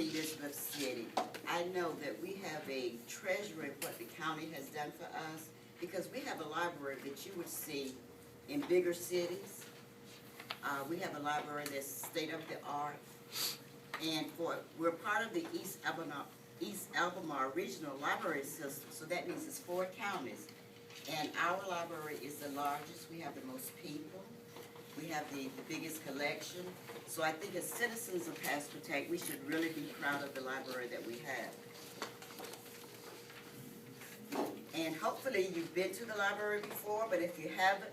Elizabeth City, I know that we have a treasure in what the county has done for us, because we have a library that you would see in bigger cities. We have a library that's state of the art, and we're part of the East Albemarle Regional Library System, so that means it's 4 counties. And our library is the largest. We have the most people. We have the biggest collection. So I think as citizens of Pasquotank, we should really be proud of the library that we have. And hopefully you've been to the library before, but if you haven't,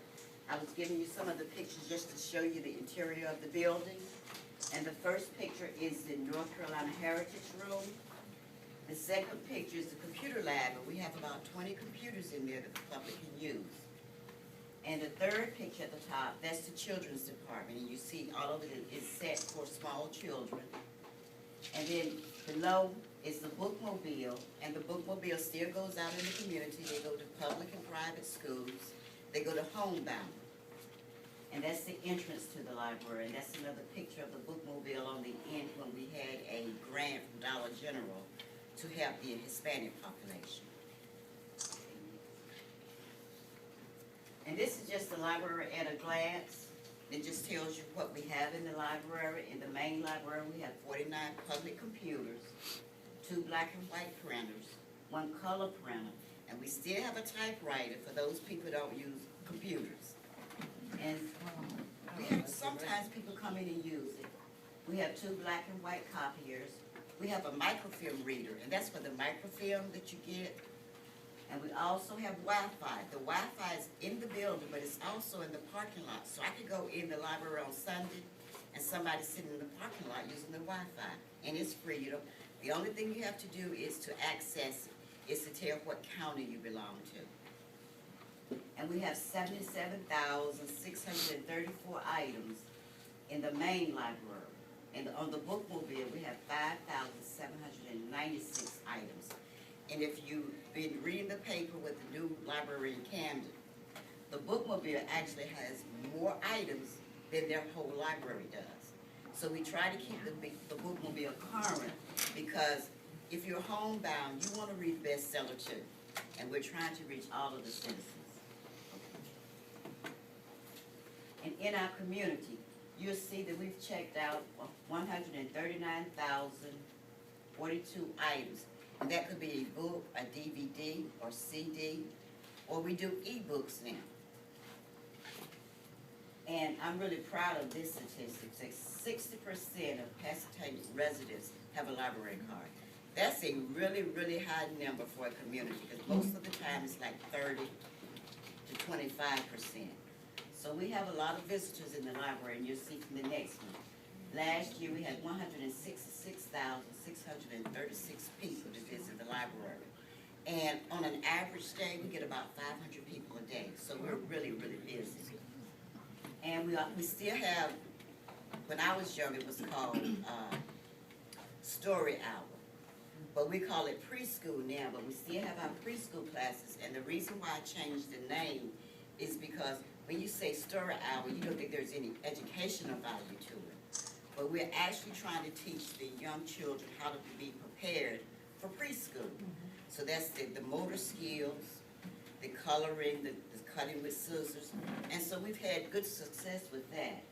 I was giving you some of the pictures just to show you the interior of the building. And the first picture is the North Carolina Heritage Room. The second picture is the computer lab, and we have about 20 computers in there that the public can use. And the third picture at the top, that's the children's department, and you see all of it is set for small children. And then below is the bookmobile, and the bookmobile still goes out in the community. They go to public and private schools. They go to homebound. And that's the entrance to the library, and that's another picture of the bookmobile on the end when we had a grant from Dollar General to help the Hispanic population. And this is just the library at a glance. It just tells you what we have in the library. In the main library, we have 49 public computers, 2 black and white printers, 1 color printer, and we still have a typewriter for those people who don't use computers. And we have, sometimes people come in and use it. We have 2 black and white copiers. We have a microfilm reader, and that's for the microfilm that you get. And we also have Wi-Fi. The Wi-Fi is in the building, but it's also in the parking lot. So I could go in the library on Sunday, and somebody sitting in the parking lot using the Wi-Fi, and it's free. You know, the only thing you have to do is to access it, is to tell what county you belong to. And we have 77,634 items in the main library. And on the bookmobile, we have 5,796 items. And if you've been reading the paper with the new library in Camden, the bookmobile actually has more items than their whole library does. So we try to keep the bookmobile current, because if you're homebound, you want to read bestseller too. And we're trying to reach all of the citizens. And in our community, you'll see that we've checked out 139,042 items. And that could be a book, a DVD, or CD, or we do e-books now. And I'm really proud of this statistic. 60% of Pasquotank residents have a library card. That's a really, really high number for a community, because most of the time it's like 30 to 25%. So we have a lot of visitors in the library, and you'll see from the next one. Last year we had 166,636 people to visit the library. And on an average day, we get about 500 people a day. So we're really, really busy. And we still have, when I was young, it was called Story Hour. But we call it preschool now, but we still have our preschool classes. And the reason why I changed the name is because when you say Story Hour, you don't think there's any educational value to it. But we're actually trying to teach the young children how to be prepared for preschool. So that's the motor skills, the coloring, the cutting with scissors. And so we've had good success with that.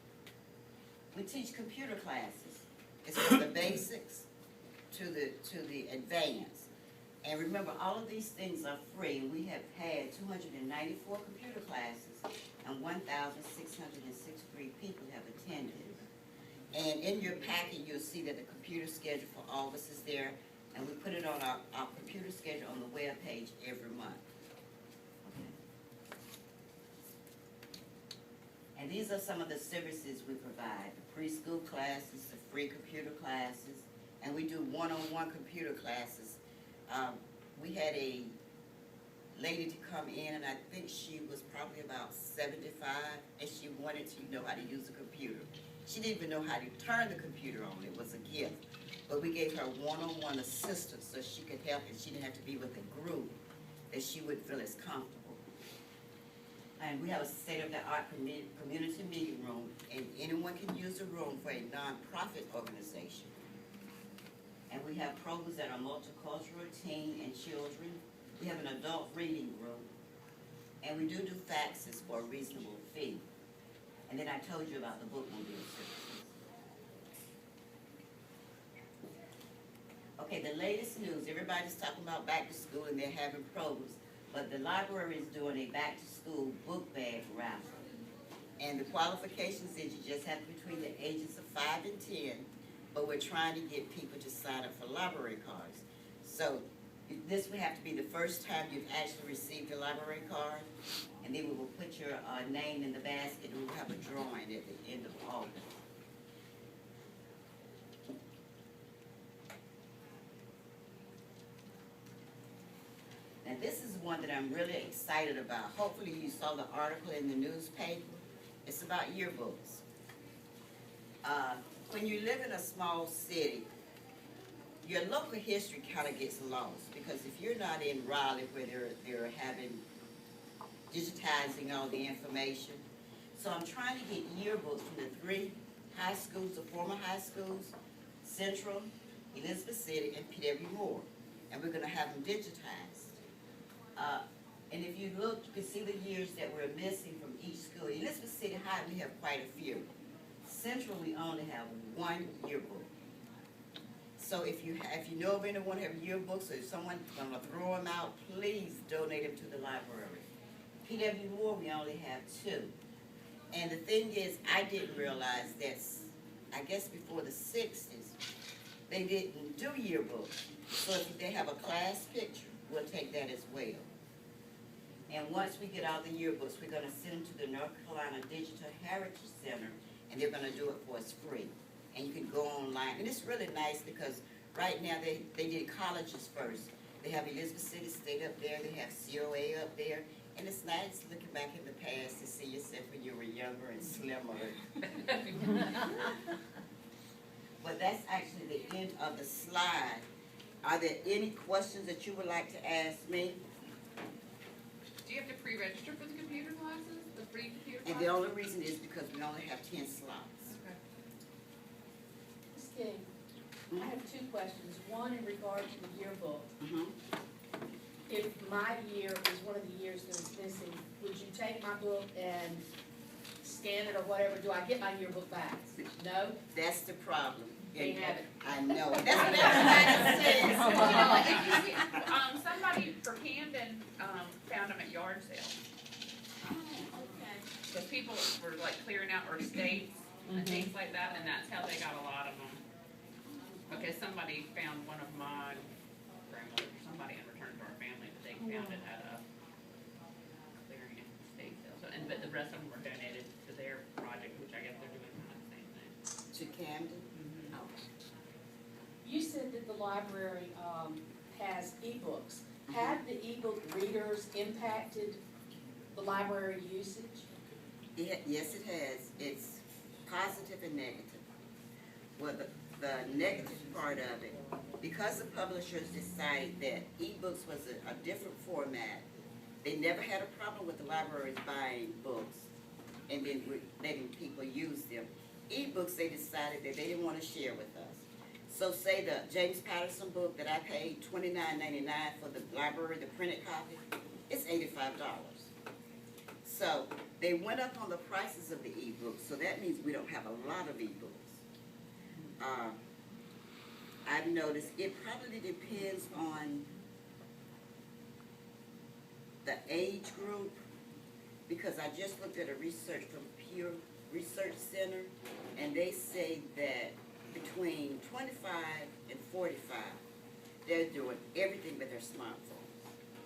We teach computer classes. It's from the basics to the advanced. And remember, all of these things are free. We have had 294 computer classes, and 1,663 people have attended. And in your packet, you'll see that the computer schedule for August is there, and we put it on our computer schedule on the web page every month. Okay. And these are some of the services we provide: the preschool classes, the free computer classes, and we do one-on-one computer classes. We had a lady to come in, and I think she was probably about 75, and she wanted to know how to use a computer. She didn't even know how to turn the computer on. It was a gift. But we gave her one-on-one assistance so she could help, and she didn't have to be with a group, that she would feel as comfortable. And we have a state-of-the-art community meeting room, and anyone can use the room for a nonprofit organization. We have programs that are multicultural, teen and children. We have an adult reading group. And we do faxes for a reasonable fee. And then I told you about the bookmobile services. Okay, the latest news, everybody's talking about back to school and they're having programs, but the library is doing a back to school book bag raffle. And the qualifications is you just have to be between the ages of 5 and 10, but we're trying to get people to sign up for library cards. So this would have to be the first time you've actually received a library card, and then we will put your name in the basket and we'll have a drawing at the end of August. And this is one that I'm really excited about. Hopefully you saw the article in the newspaper. It's about yearbooks. When you live in a small city, your local history kind of gets lost, because if you're not in Raleigh where they're having, digitizing all the information. So I'm trying to get yearbooks from the 3 high schools, the former high schools, Central, Elizabeth City, and P.W. Moore. And we're gonna have them digitized. And if you look, you can see the years that we're missing from each school. Elizabeth City High, we have quite a few. Central, we only have 1 yearbook. So if you know of anyone who have yearbooks, or if someone's gonna throw them out, please donate them to the library. P.W. Moore, we only have 2. And the thing is, I didn't realize that, I guess before the 60s, they didn't do yearbooks. So if they have a class picture, we'll take that as well. And once we get all the yearbooks, we're gonna send them to the North Carolina Digital Heritage Center, and they're gonna do it for us free. And you can go online, and it's really nice because right now they did colleges first. They have Elizabeth City State up there, they have COA up there, and it's nice looking back in the past to see yourself when you were younger and slimmer. But that's actually the end of the slide. Are there any questions that you would like to ask me? Do you have to pre-register for the computer classes, the free computer classes? And the only reason is because we only have 10 slots. Okay. Ms. King, I have 2 questions. One in regard to the yearbook. Mhm. If my year is one of the years that is missing, would you take my book and scan it or whatever? Do I get my yearbook back? No? That's the problem. They have it. I know. That's what everybody says. You know, like, if you, somebody for Camden, found them at yard sales. Okay. Because people were like clearing out our estates and things like that, and that's how they got a lot of them. Because somebody found one of my grandmothers, or somebody in return to our family, but they found it at a clearing estate sale. So, but the rest of them were donated to their project, which I guess they're doing kind of the same thing. To Camden? Oh. You said that the library has ebooks. Have the ebook readers impacted the library usage? Yes, it has. It's positive and negative. Well, the negative part of it, because the publishers decided that ebooks was a different format, they never had a problem with the libraries buying books and then letting people use them. Ebooks, they decided that they didn't want to share with us. So say the James Patterson book that I paid $29.99 for the library, the printed copy, it's $85. So they went up on the prices of the ebooks, so that means we don't have a lot of ebooks. I've noticed it probably depends on the age group, because I just looked at a research from Pew Research Center, and they say that between 25 and 45, they're doing everything with their smartphone,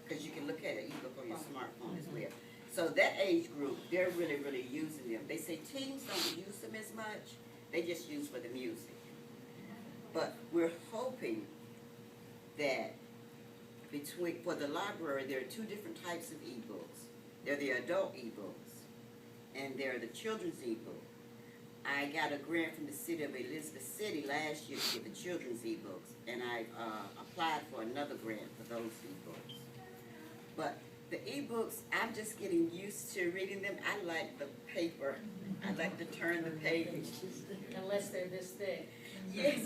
because you can look at an ebook on your smartphone as well. So that age group, they're really, really using them. They say teens don't use them as much, they just use for the music. But we're hoping that for the library, there are 2 different types of ebooks. They're the adult ebooks, and they're the children's ebook. I got a grant from the city of Elizabeth City last year to get the children's ebooks, and I applied for another grant for those ebooks. But the ebooks, I'm just getting used to reading them. I like the paper. I like to turn the page. Unless they're this thick. Yes.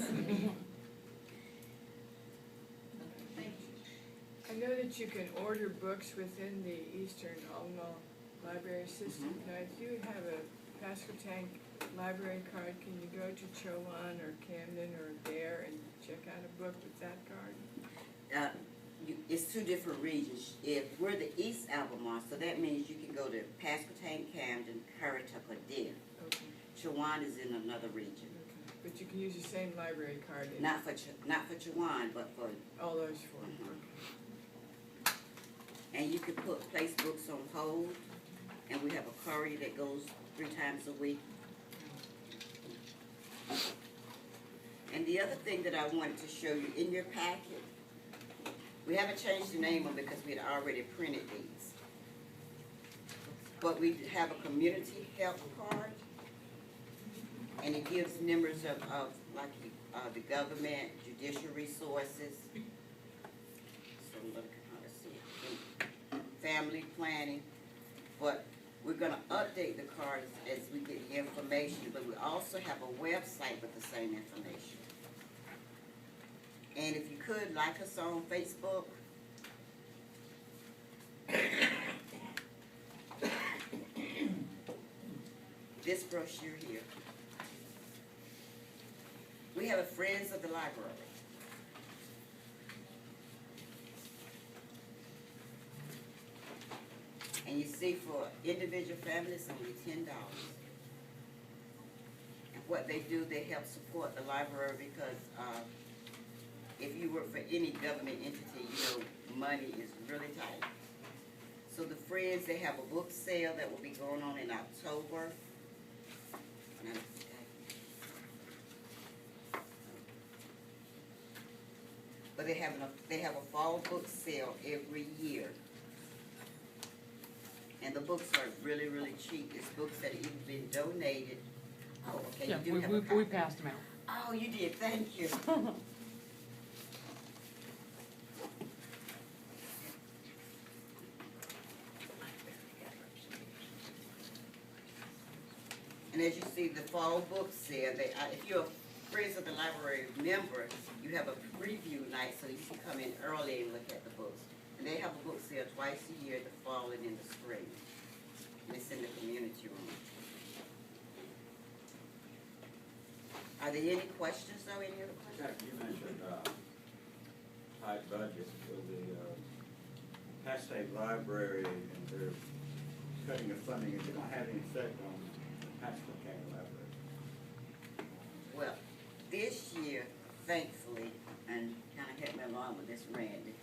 know that you can order books within the Eastern Alma Library System? Now, if you have a Pasquotank library card, can you go to Chowan or Camden or Dare and check out a book with that card? It's two different regions. If we're the East Albemarle, so that means you can go to Pasquotank, Camden, Currituck, or Dare. Okay, Chowan is in another region. okay. But you can use the same library card in Not for Chowan, but for, all those four, Mhm. okay. and you can place books on hold, and we have a courier that goes 3 times a week. And the other thing that I wanted to show you in your packet, we haven't changed the name of it because we had already printed these. But we have a community health card, and it gives members of the government, judicial resources, so look, let's see, family planning. But we're gonna update the cards as we get the information, but we also have a website with the same information. And if you could, like us on Facebook. This brochure here. We have a Friends of the Library. And you see for individual families, only $10. And what they do, they help support the library because, if you work for any government entity, you know money is really tight. So the Friends, they have a book sale that will be going on in October. But they have a fall book sale every year. And the books are really, really cheap. It's books that have even been donated. Oh, okay, Yeah, you do have a we copy. passed them out. Oh, you did, thank you. And as you see, the fall book sale, if you're a Friends of the Library member, you have a preview night so you can come in early and look at the books. And they have a book sale twice a year, the fall and in the spring. And it's in the community room. Are there any questions though, any other questions? Jack, you mentioned tight budget for the Pat State Library, and they're cutting the funding. Is it going to have any effect on the Patchville County Library? Well, this year, thankfully, and kind of help me along with this, Randy,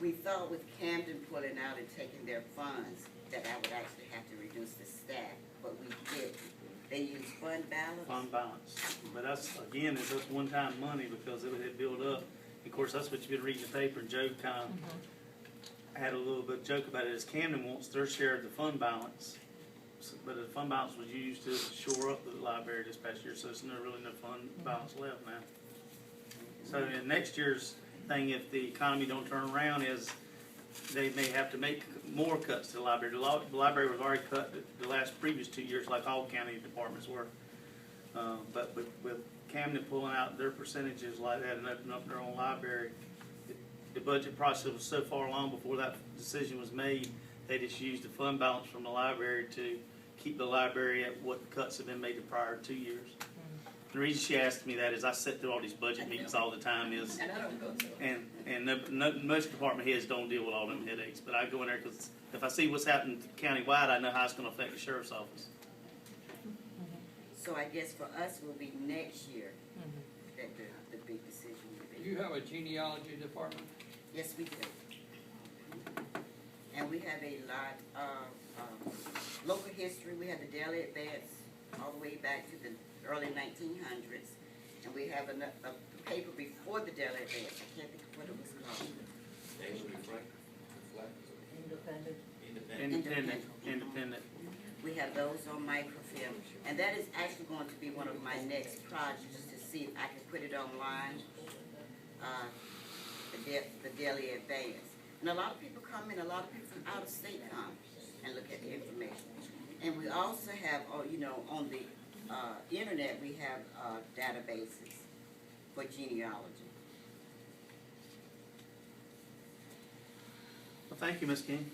we thought with Camden pulling out and taking their funds that I would actually have to reduce the staff, but we didn't. They used fund balance. Fund balance, but that's, again, it's just one-time money because it had built up. Of course, that's what you've been reading the paper, and Joe kind of had a little bit of joke about it, is Camden wants their share of the fund balance. But the fund balance was used to shore up the library this past year, so there's really no fund balance left now. So in next year's thing, if the economy don't turn around, is they may have to make more cuts to the library. The library was already cut the previous 2 years, like all county departments were. But with Camden pulling out their percentages like that and opening up their own library, the budget process was so far along before that decision was made, they just used the fund balance from the library to keep the library at what cuts have been made the prior 2 years. The reason she asked me that is I sit through all these budget meetings all the time is, And I don't go to it. and most department heads don't deal with all them headaches, but I go in there because if I see what's happening countywide, I know how it's gonna affect the sheriff's office. So I guess for us, it will be next year that the big decision will Do be. you have a genealogy department? Yes, we do. And we have a lot of local history. We have the Daily Advance all the way back to the early 1900s. And we have a paper before the Daily Advance. I can't think of what it was called. Independent. We have those on microfilm. And that is actually going to be one of my next projects to see if I can put it online, the Daily Advance. And a lot of people come in, a lot of people from out of state come and look at the information. And we also have, on the internet, we have databases for genealogy. thank you, Ms. King.